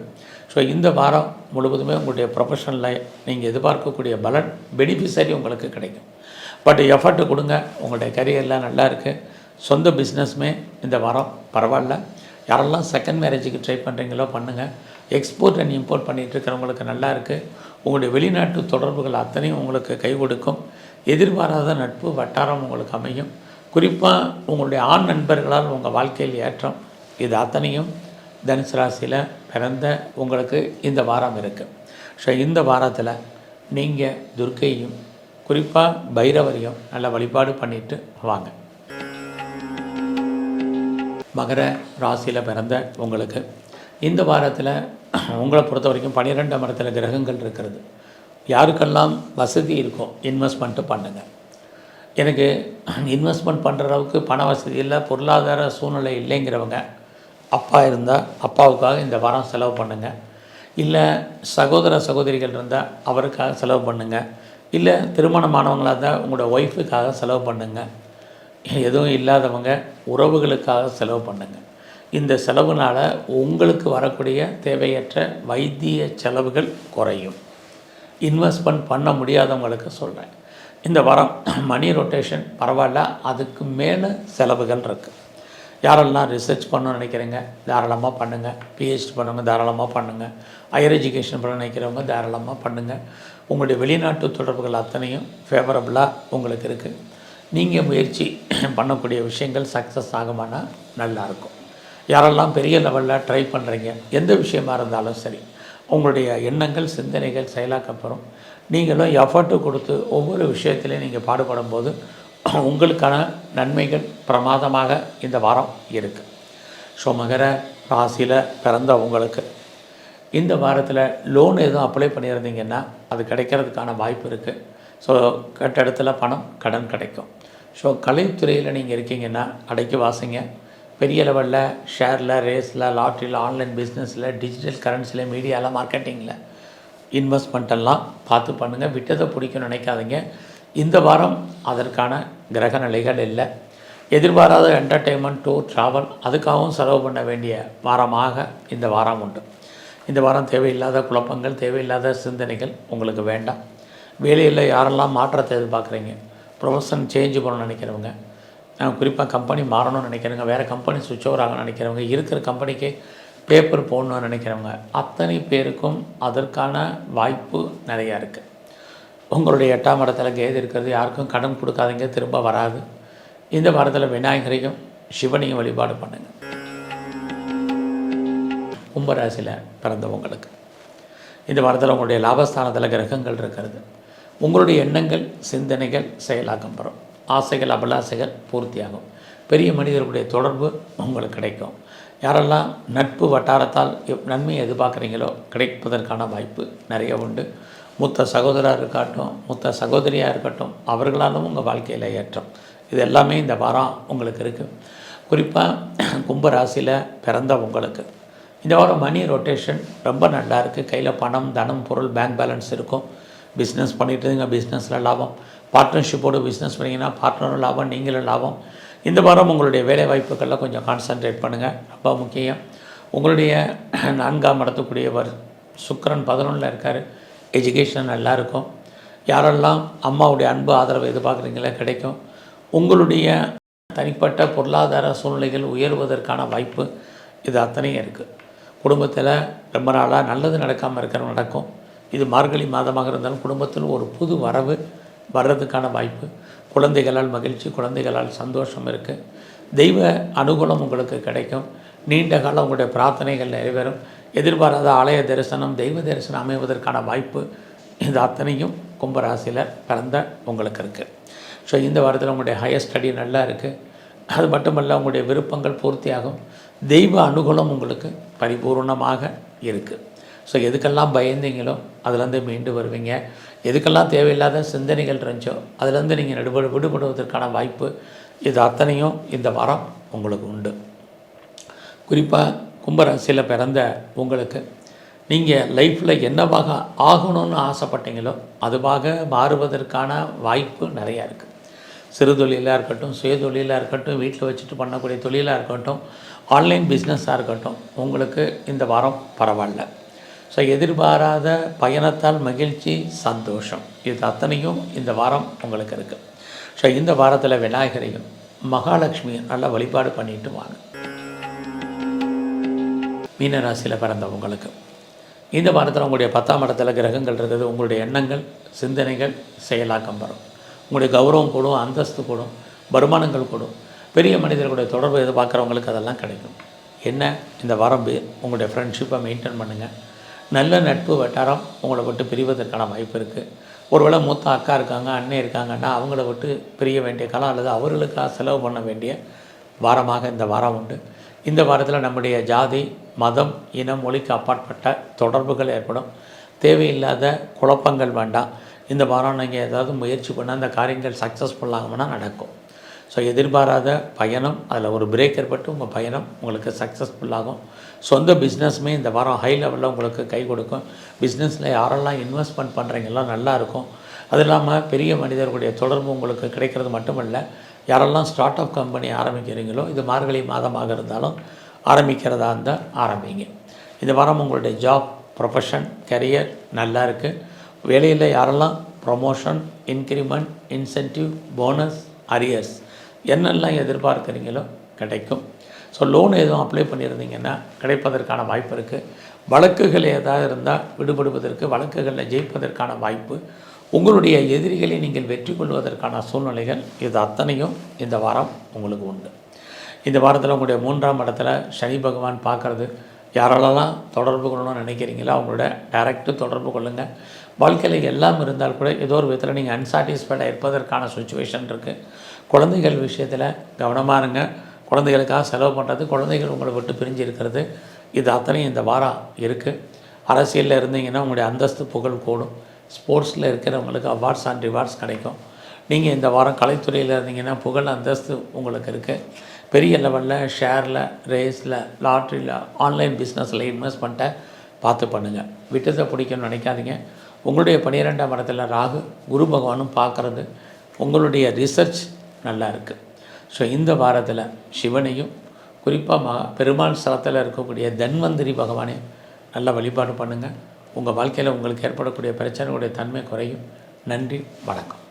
ஸோ இந்த வாரம் முழுவதுமே உங்களுடைய ப்ரொஃபஷனில் நீங்கள் எதிர்பார்க்கக்கூடிய பலன், பெனிஃபிஷரி உங்களுக்கு கிடைக்கும். பட் எஃபர்ட்டு கொடுங்க, உங்களுடைய கரியரில் நல்லா இருக்குது. சொந்த பிஸ்னஸுமே இந்த வாரம் பரவாயில்ல. யாரெல்லாம் செகண்ட் மேரேஜுக்கு ட்ரை பண்ணுறீங்களோ பண்ணுங்கள். எக்ஸ்போர்ட் அண்ட் இம்போர்ட் பண்ணிகிட்டு இருக்கிறவங்களுக்கு நல்லா இருக்குது. உங்களுடைய வெளிநாட்டு தொடர்புகள் அத்தனையும் உங்களுக்கு கை கொடுக்கும். எதிர்பாராத நட்பு வட்டாரம் உங்களுக்கு அமையும். குறிப்பாக உங்களுடைய ஆண் நண்பர்களால் உங்கள் வாழ்க்கையில் ஏற்றம், இது அத்தனையும் தனுசு ராசியில் பிறந்த உங்களுக்கு இந்த வாரம் இருக்குது. ஸோ இந்த வாரத்தில் நீங்கள் துர்க்கையும் குறிப்பாக பைரவரையும் நல்ல வழிபாடு பண்ணிவிட்டு வாங்க. மகர ராசியில் பிறந்த உங்களுக்கு இந்த வாரத்தில் உங்களை பொறுத்த வரைக்கும் 12ஆம் இடத்துல கிரகங்கள் இருக்கிறது. யாருக்கெல்லாம் வசதி இருக்கோ இன்வெஸ்ட்மெண்ட்டு பண்ணுங்கள். எனக்கு இன்வெஸ்ட்மெண்ட் பண்ணுற அளவுக்கு பண வசதி இல்லை, பொருளாதார சூழ்நிலை இல்லைங்கிறவங்க அப்பா இருந்தால் அப்பாவுக்காக இந்த வாரம் செலவு பண்ணுங்கள். இல்லை சகோதர சகோதரிகள் இருந்தால் அவருக்காக செலவு பண்ணுங்கள். இல்லை திருமணமானவங்களாக இருந்தால் உங்களோட ஒய்ஃபுக்காக செலவு பண்ணுங்கள். எதுவும் இல்லாதவங்க உறவுகளுக்காக செலவு பண்ணுங்கள். இந்த செலவுனால் உங்களுக்கு வரக்கூடிய தேவையற்ற வைத்திய செலவுகள் குறையும். இன்வெஸ்ட்மெண்ட் பண்ண முடியாதவங்களுக்கு சொல்கிறேன், இந்த வாரம் மணி ரொட்டேஷன் பரவாயில்ல, அதுக்கு மேலே செலவுகள் இருக்குது. யாரெல்லாம் ரிசர்ச் பண்ணணும்னு நினைக்கிறீங்க தாராளமாக பண்ணுங்கள். பிஹெச்டி பண்ணுங்கள், தாராளமாக பண்ணுங்கள். ஹையர் எஜுகேஷன் பண்ண நினைக்கிறவங்க தாராளமாக பண்ணுங்கள். உங்களுடைய வெளிநாட்டு தொடர்புகள் அத்தனையும் ஃபேவரபுளாக உங்களுக்கு இருக்குது. நீங்கள் முயற்சி பண்ணக்கூடிய விஷயங்கள் சக்ஸஸ் ஆகுமானா நல்லாயிருக்கும். யாரெல்லாம் பெரிய லெவலில் ட்ரை பண்ணுறீங்க, எந்த விஷயமாக இருந்தாலும் சரி, உங்களுடைய எண்ணங்கள், சிந்தனைகள் செயலாக்கப்படும். நீங்களும் எஃபர்ட்டு கொடுத்து ஒவ்வொரு விஷயத்திலையும் நீங்கள் பாடுபடும் போது உங்களுக்கான நன்மைகள் பிரமாதமாக இந்த வாரம் இருக்குது. ஸோ மகர ராசியில் பிறந்த உங்களுக்கு இந்த வாரத்தில் லோன் எதுவும் அப்ளை பண்ணியிருந்தீங்கன்னா அது கிடைக்கிறதுக்கான வாய்ப்பு இருக்குது. ஸோ கட்டடத்தில் பணம், கடன் கிடைக்கும். ஸோ கலைத்துறையில் நீங்கள் இருக்கீங்கன்னா அடைக்கி வாசிங்க. பெரிய லெவலில் ஷேரில், ரேஸில், லாட்ரியில், ஆன்லைன் பிஸ்னஸில், டிஜிட்டல் கரன்சியில், மீடியாவில், மார்க்கெட்டிங்கில் இன்வெஸ்ட்மெண்ட்டெல்லாம் பார்த்து பண்ணுங்கள். விட்டதை பிடிக்கும்னு நினைக்காதீங்க. இந்த வாரம் அதற்கான கிரக நிலைகள் இல்லை. எதிர்பாராத என்டர்டெயின்மெண்ட், டூர், ட்ராவல் அதுக்காகவும் செலவு பண்ண வேண்டிய வாரமாக இந்த வாரம் உண்டு. இந்த வாரம் தேவையில்லாத குழப்பங்கள், தேவையில்லாத சிந்தனைகள் உங்களுக்கு வேண்டாம். வேலையில் யாரெல்லாம் மாற்றத்தை எதிர்பார்க்குறீங்க, ப்ரொஃபஷன் சேஞ்ச் பண்ணணும்னு நினைக்கிறவங்க, குறிப்பாக கம்பெனி மாறணும்னு நினைக்கிறவங்க, வேறு கம்பெனி சுவிட்ச் ஓவர் ஆகணும்னு நினைக்கிறவங்க, இருக்கிற கம்பெனிக்கு பேப்பர் போடணும்னு நினைக்கிறவங்க அத்தனை பேருக்கும் அதற்கான வாய்ப்பு நிறையா இருக்குது. உங்களுடைய 8ஆம் இடத்துல கேது இருக்கிறது. யாருக்கும் கடன் கொடுக்காதீங்க, திரும்ப வராது. இந்த வாரத்தில் விநாயகரையும் சிவனையும் வழிபாடு பண்ணுங்கள். கும்பராசியில் பிறந்தவங்களுக்கு இந்த வாரத்தில் உங்களுடைய லாபஸ்தானத்தில் கிரகங்கள் இருக்கிறது. உங்களுடைய எண்ணங்கள், சிந்தனைகள் செயலாக்கம் பெறும். ஆசைகள், அபிலாசைகள் பூர்த்தியாகும். பெரிய மனிதர்களுடைய தொடர்பு உங்களுக்கு கிடைக்கும். யாரெல்லாம் நட்பு வட்டாரத்தால் நன்மையை எதிர்பார்க்குறீங்களோ கிடைப்பதற்கான வாய்ப்பு நிறைய உண்டு. மூத்த சகோதரராக இருக்கட்டும், மூத்த சகோதரியாக இருக்கட்டும், அவர்களாலும் உங்கள் வாழ்க்கையில் ஏற்றம். இது எல்லாமே இந்த வாரம் உங்களுக்கு இருக்குது. குறிப்பாக கும்பராசியில் பிறந்த உங்களுக்கு இந்த வாரம் மணி ரொட்டேஷன் ரொம்ப நல்லா இருக்குது. கையில் பணம், தனம், பொருள், பேங்க் பேலன்ஸ் இருக்கும். பிஸ்னஸ் பண்ணிகிட்டு இருந்தீங்க, பிஸ்னஸில் லாபம். பார்ட்னர்ஷிப்போடு பிஸ்னஸ் பண்ணிங்கன்னா பார்ட்னரும் லாபம், நீங்களும் லாபம். இந்த வாரம் உங்களுடைய வேலை வாய்ப்புகளில் கொஞ்சம் கான்சன்ட்ரேட் பண்ணுங்கள், ரொம்ப முக்கியம். உங்களுடைய 4ஆம் இடத்துக்குரியவர் சுக்கிரன் 11ல் இருக்கார். எஜுகேஷன் நல்லா இருக்கும். யாரெல்லாம் அம்மாவுடைய அன்பு ஆதரவு எதிர்பார்க்குறீங்களோ கிடைக்கும். உங்களுடைய தனிப்பட்ட பொருளாதார சூழ்நிலைகள் உயர்வதற்கான வாய்ப்பு இது அத்தனையும் இருக்குது. குடும்பத்தில் ரொம்ப நாளாக நல்லது நடக்காமல் இருக்கிற நடக்கும். இது மார்கழி மாதமாக இருந்தாலும் குடும்பத்தில் ஒரு புது வரவு வர்றதுக்கான வாய்ப்பு. குழந்தைகளால் மகிழ்ச்சி, குழந்தைகளால் சந்தோஷம் இருக்குது. தெய்வ அனுகூலம் உங்களுக்கு கிடைக்கும். நீண்ட காலம் உங்களுடைய பிரார்த்தனைகள் நிறைவேறும். எதிர்பாராத ஆலய தரிசனம், தெய்வ தரிசனம் அமைவதற்கான வாய்ப்பு இது அத்தனையும் கும்பராசியில் பிறந்த உங்களுக்கு இருக்குது. ஸோ இந்த வாரத்தில் உங்களுடைய ஹையர் ஸ்டடி நல்லா இருக்குது. அது மட்டுமல்ல, உங்களுடைய விருப்பங்கள் பூர்த்தியாகும். தெய்வ அனுகூலம் உங்களுக்கு பரிபூர்ணமாக இருக்குது. ஸோ எதுக்கெல்லாம் பயந்தீங்களோ அதுலேருந்து மீண்டு வருவீங்க. எதுக்கெல்லாம் தேவையில்லாத சிந்தனைகள் இருந்துச்சோ அதுலேருந்து நீங்கள் விடுபடுவதற்கான வாய்ப்பு இது அத்தனையும் இந்த வாரம் உங்களுக்கு உண்டு. குறிப்பாக கும்பராசியில் பிறந்த உங்களுக்கு நீங்கள் லைஃப்பில் என்னவாக ஆகணும்னு ஆசைப்பட்டீங்களோ அதுவாக மாறுவதற்கான வாய்ப்பு நிறையா இருக்குது. சிறு தொழிலாக இருக்கட்டும், சுய தொழிலாக இருக்கட்டும், வீட்டில் வச்சுட்டு பண்ணக்கூடிய தொழிலாக இருக்கட்டும், ஆன்லைன் பிஸ்னஸாக இருக்கட்டும், உங்களுக்கு இந்த வாரம் பரவாயில்ல. ஸோ எதிர்பாராத பயணத்தால் மகிழ்ச்சி, சந்தோஷம் இது அத்தனையும் இந்த வாரம் உங்களுக்கு இருக்குது. ஸோ இந்த வாரத்தில் விநாயகரையும் மகாலட்சுமியும் நல்லா வழிபாடு பண்ணிட்டு வாங்க. மீனராசியில் பிறந்தவங்களுக்கு இந்த வாரத்தில் உங்களுடைய 10ஆம் இடத்துல கிரகங்கள் இருக்குது. உங்களுடைய எண்ணங்கள், சிந்தனைகள் செயலாக்கம் வரும். உங்களுடைய கௌரவம் கூடும், அந்தஸ்து கூடும், வருமானங்கள் கூடும். பெரிய மனிதர்களுடைய தொடர்பு எதிர்பார்க்குறவங்களுக்கு அதெல்லாம் கிடைக்கும். என்ன இந்த வாரம் உங்களுடைய ஃப்ரெண்ட்ஷிப்பை மெயின்டைன் பண்ணுங்கள். நல்ல நட்பு வட்டாரம் உங்களை விட்டு பிரிவதற்கான வாய்ப்பு இருக்குது. ஒருவேளை மூத்த அக்கா இருக்காங்க, அண்ணன் இருக்காங்கன்னா அவங்கள விட்டு பிரிய வேண்டிய காலம் அல்லது அவர்களுக்காக செலவு பண்ண வேண்டிய வாரமாக இந்த வாரம் உண்டு. இந்த வாரத்தில் நம்முடைய ஜாதி, மதம், இனம், மொழிக்கு அப்பாற்பட்ட தொடர்புகள் ஏற்படும். தேவையில்லாத குழப்பங்கள் வேண்டாம். இந்த வாரம் நீங்கள் ஏதாவது முயற்சி பண்ணால் அந்த காரியங்கள் சக்ஸஸ்ஃபுல்லாகும்னா நடக்கும். ஸோ எதிர்பாராத பயணம், அதில் ஒரு பிரேக் ஏற்பட்டு உங்கள் பயணம் உங்களுக்கு சக்ஸஸ்ஃபுல்லாகும். சொந்த பிஸ்னஸுமே இந்த வாரம் ஹை லெவலில் உங்களுக்கு கை கொடுக்கும். பிஸ்னஸில் யாரெல்லாம் இன்வெஸ்ட்மெண்ட் பண்ணுறீங்கலாம் நல்லாயிருக்கும். அது இல்லாமல் பெரிய மனிதர்களுடைய தொடர்பு உங்களுக்கு கிடைக்கிறது மட்டுமல்ல, யாரெல்லாம் ஸ்டார்ட் அப் கம்பெனி ஆரம்பிக்கிறீங்களோ இது மார்கழி மாதமாக இருந்தாலும் ஆரம்பிக்கிறதா இருந்தால் ஆரம்பிங்க. இந்த வாரம் உங்களுடைய ஜாப், ப்ரொஃபஷன், கரியர் நல்லா இருக்குது. வேலையில் யாரெல்லாம் promotion, increment, incentive, bonus, arrears என்னெல்லாம் எதிர்பார்க்குறீங்களோ கிடைக்கும். ஸோ லோன் எதுவும் அப்ளை பண்ணியிருந்தீங்கன்னா கிடைப்பதற்கான வாய்ப்பு இருக்குது. வழக்குகள் ஏதாவது இருந்தால் விடுபடுவதற்கு, வழக்குகளில் ஜெயிப்பதற்கான வாய்ப்பு, உங்களுடைய எதிரிகளை நீங்கள் வெற்றி கொள்வதற்கான சூழ்நிலைகள் இது அத்தனையும் இந்த வாரம் உங்களுக்கு உண்டு. இந்த வாரத்தில் உங்களுடைய 3ஆம் இடத்துல சனி பகவான் பார்க்குறது. யாரெல்லாம் தொடர்பு கொள்ளணும்னு நினைக்கிறீங்களோ அவங்களோட டைரக்டு தொடர்பு கொள்ளுங்கள். வாழ்க்கையில் எல்லாம் இருந்தால் கூட ஏதோ ஒரு விதத்தில் நீங்கள் அன்சாட்டிஸ்ஃபைடாக இருப்பதற்கான சுச்சுவேஷன் இருக்குது. குழந்தைகள் விஷயத்தில் கவனமாக இருங்க. குழந்தைகளுக்காக செலவு பண்ணுறது, குழந்தைகள் உங்களை விட்டு பிரிஞ்சு இருக்கிறது இது அத்தனையும் இந்த வாரம் இருக்குது. அரசியலில் இருந்தீங்கன்னா உங்களுடைய அந்தஸ்து, புகழ் கூடும். ஸ்போர்ட்ஸில் இருக்கிறவங்களுக்கு அவார்ட்ஸ் அண்ட் ரிவார்ட்ஸ் கிடைக்கும். நீங்கள் இந்த வாரம் கலைத்துறையில் இருந்தீங்கன்னா புகழ், அந்தஸ்து உங்களுக்கு இருக்குது. பெரிய லெவலில் ஷேரில், ரேஸில், லாட்ரியில், ஆன்லைன் பிஸ்னஸில் இன்வெஸ்ட்மெண்ட்டை பார்த்து பண்ணுங்கள். விட்டதை பிடிக்கணும்னு நினைக்காதீங்க. உங்களுடைய 12ஆம் இடத்துல ராகு, குரு பகவானும் பார்க்குறது. உங்களுடைய ரிசர்ச் நல்லா இருக்குது. ஸோ இந்த வாரத்தில் சிவனையும் குறிப்பாக பெருமாள் ஸ்தலத்தில் இருக்கக்கூடிய தன்வந்திரி பகவானையும் நல்லா வழிபாடு பண்ணுங்கள். உங்கள் வாழ்க்கையில் உங்களுக்கு ஏற்படக்கூடிய பிரச்சனைகளுடைய தன்மை குறையும். நன்றி, வணக்கம்.